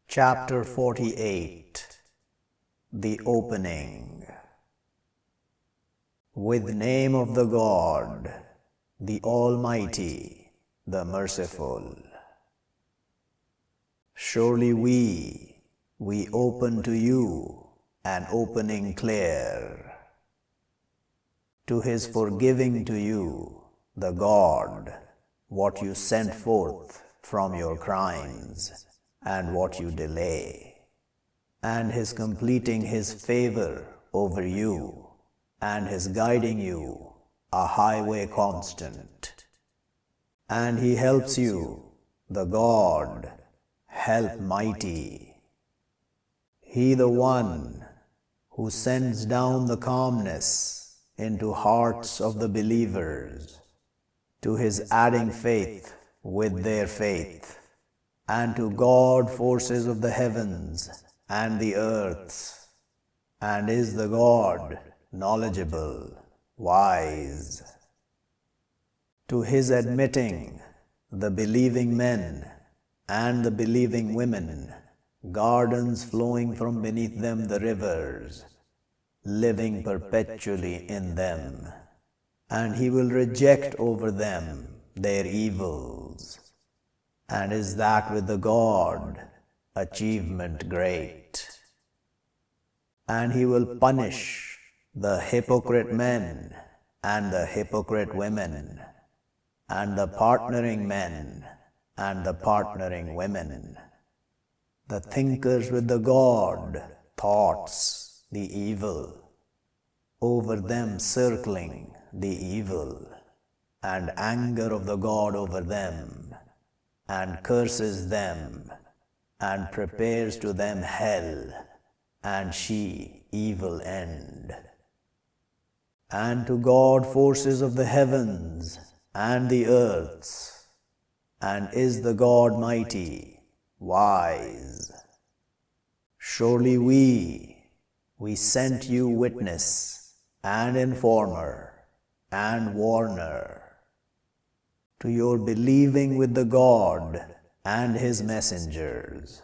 Chapter 48 The Opening. With name of the God, the Almighty, the Merciful. Surely we open to you an opening clear, to His forgiving to you, the God, what you sent forth from your crimes, and what you delay, and His completing His favor over you, and His guiding you a highway constant. And He helps you, the God, help mighty. He the one who sends down the calmness into hearts of the believers, to His adding faith with their faith, and to God forces of the heavens and the earth, and is the God knowledgeable, wise. To His admitting the believing men and the believing women, gardens flowing from beneath them the rivers, living perpetually in them, and He will reject over them their evils. And is that with the God achievement great? And He will punish the hypocrite men and the hypocrite women, and the partnering men and the partnering women, the thinkers with the God thoughts the evil, over them circling the evil, and anger of the God over them, and curses them, and prepares to them hell, and she evil end. And to God forces of the heavens and the earths, and is the God mighty, wise. Surely we sent you witness, and informer, and warner, to your believing with the God and His messengers,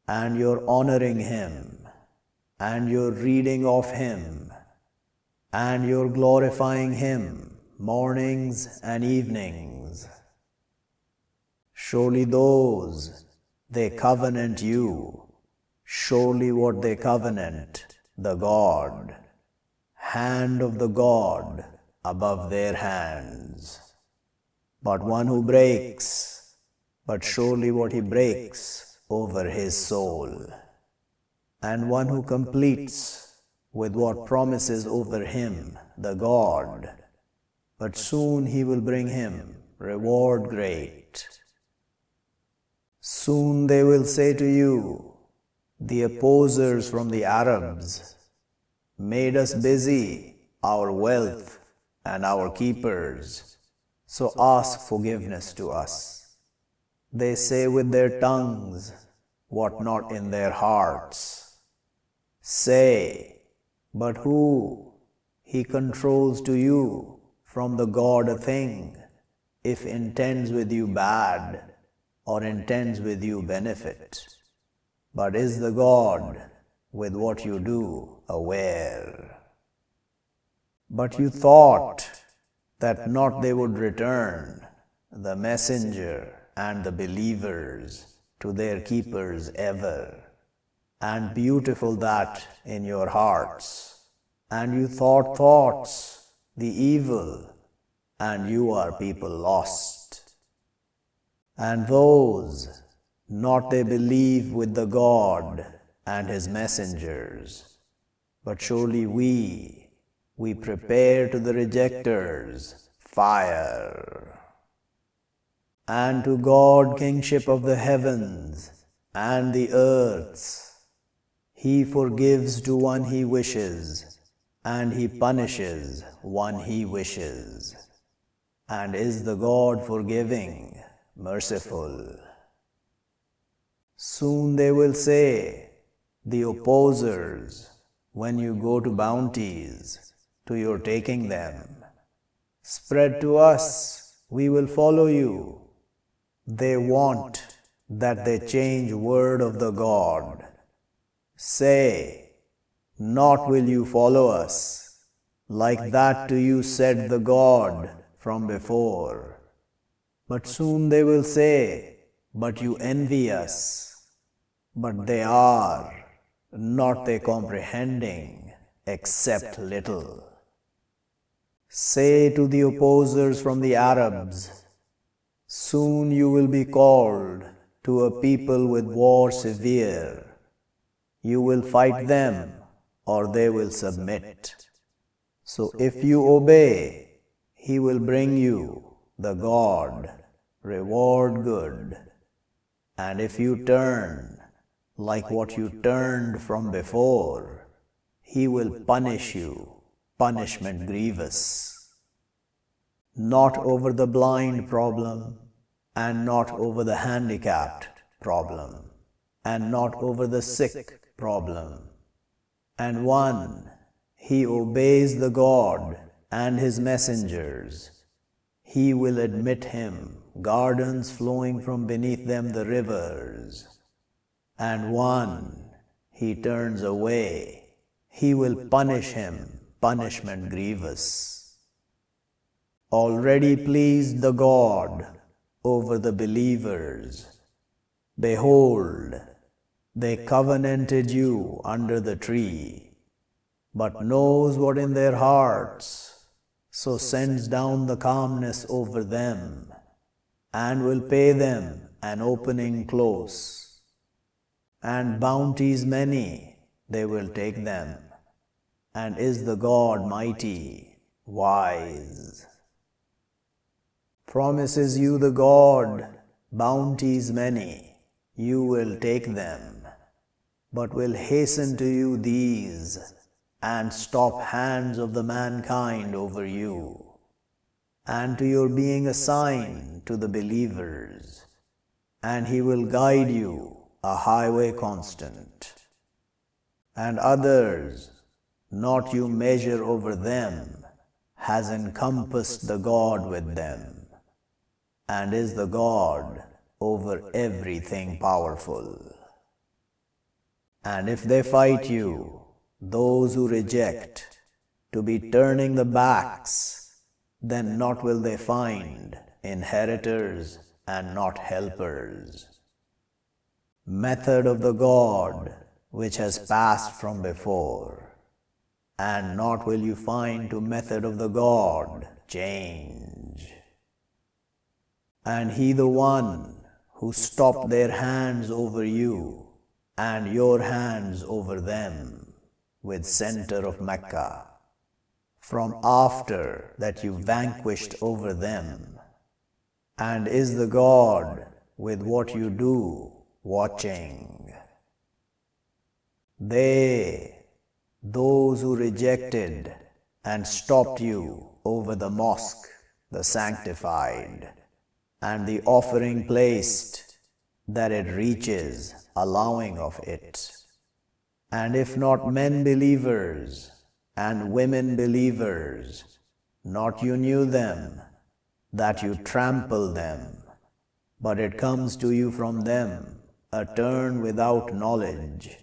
and your honoring Him, and your reading of Him, and your glorifying Him mornings and evenings. Surely those they covenant you, surely what they covenant the God, hand of the God above their hands. But one who breaks, but surely what he breaks over his soul, and one who completes with what promises over him the God, but soon He will bring him reward great. Soon they will say to you, the opposers from the Arabs, made us busy our wealth and our keepers, so ask forgiveness to us. They say with their tongues what not in their hearts. Say, but who He controls to you from the God a thing, if intends with you bad, or intends with you benefit? But is the God with what you do aware? But you thought that not they would return, the messenger and the believers, to their keepers ever, and beautiful that in your hearts, and you thought thoughts, the evil, and you are people lost. And those, not they believe with the God and His messengers, but surely we prepare to the rejectors fire. And to God kingship of the heavens and the earths, He forgives to one He wishes, and He punishes one He wishes, and is the God forgiving, merciful. Soon they will say, the opposers, when you go to bounties, to your taking them, spread to us, we will follow you. They want that they change word of the God. Say, not will you follow us, like that to you said the God from before. But soon they will say, but you envy us. But they are, not they comprehending, except little. Say to the opposers from the Arabs, soon you will be called to a people with war severe. You will fight them, or they will submit. So if you obey, He will bring you, the God, reward good. And if you turn, like what you turned from before, He will punish you, punishment grievous. Not over the blind problem, and not over the handicapped problem, and not over the sick problem. And one, he obeys the God and His messengers. He will admit him, gardens flowing from beneath them the rivers. And one, he turns away. He will punish him, punishment grievous. Already pleased the God over the believers. Behold, they covenanted you under the tree, but knows what in their hearts, so sends down the calmness over them, and will pay them an opening close. And bounties many they will take them, and is the God mighty, wise. Promises you the God bounties many, you will take them, but will hasten to you these, and stop hands of the mankind over you, and to your being a sign to the believers, and He will guide you a highway constant. And others, not you measure over them, has encompassed the God with them, and is the God over everything powerful. And if they fight you, those who reject, to be turning the backs, then not will they find inheritors and not helpers. Method of the God which has passed from before, and not will you find to method of the God change. And He the one who stopped their hands over you, and your hands over them, with center of Mecca, from after that you vanquished over them, and is the God with what you do watching. They, those who rejected and stopped you over the mosque, the sanctified, and the offering placed, that it reaches, allowing of it. And if not men believers and women believers, not you knew them, that you trample them, but it comes to you from them a turn without knowledge,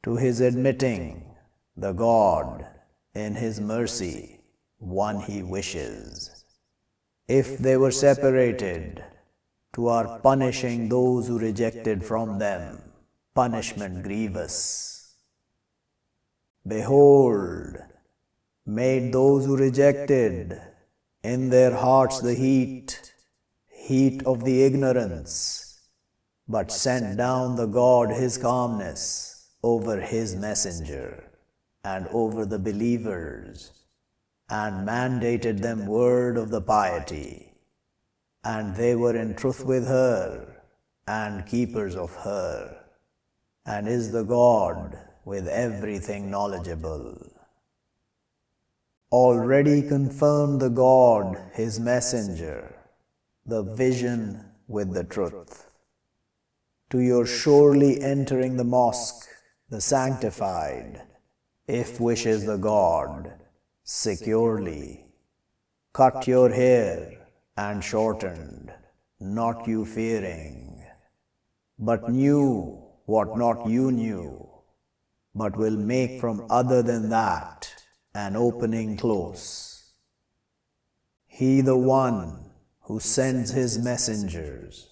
to His admitting, the God, in His mercy, one He wishes. If they were separated, to our punishing those who rejected from them, punishment grievous. Behold, made those who rejected in their hearts the heat of the ignorance, but sent down the God His calmness over His messenger and over the believers, and mandated them word of the piety. And they were in truth with her, and keepers of her, and is the God with everything knowledgeable. Already confirmed the God His messenger, the vision with the truth. To your surely entering the mosque, the sanctified, if wishes the God, securely, cut your hair, and shortened, not you fearing, but knew what not you knew, but will make from other than that an opening close. He the one who sends his messengers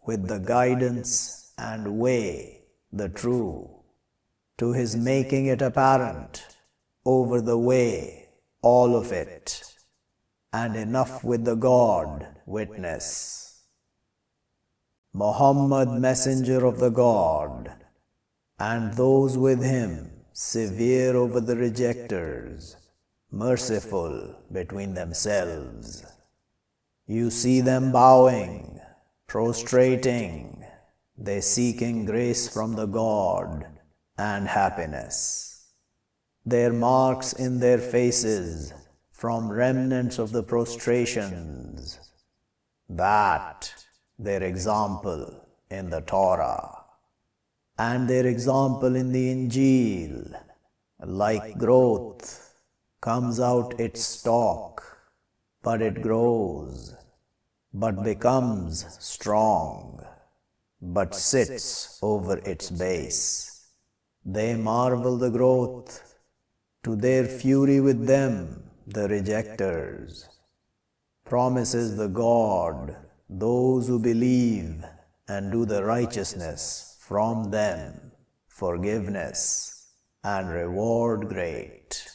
with the guidance and way, the true, to his making it apparent over the way, all of it, and enough with the God witness. Muhammad, messenger of the God, and those with him, severe over the rejectors, merciful between themselves. You see them bowing, prostrating, they seeking grace from the God and happiness. Their marks in their faces from remnants of the prostrations, that their example in the Torah, and their example in the Injil, like growth, comes out its stalk, but it grows, but becomes strong, but sits over its base. They marvel the growth, to their fury with them, the rejectors. Promises the God those who believe and do the righteousness from them, forgiveness and reward great.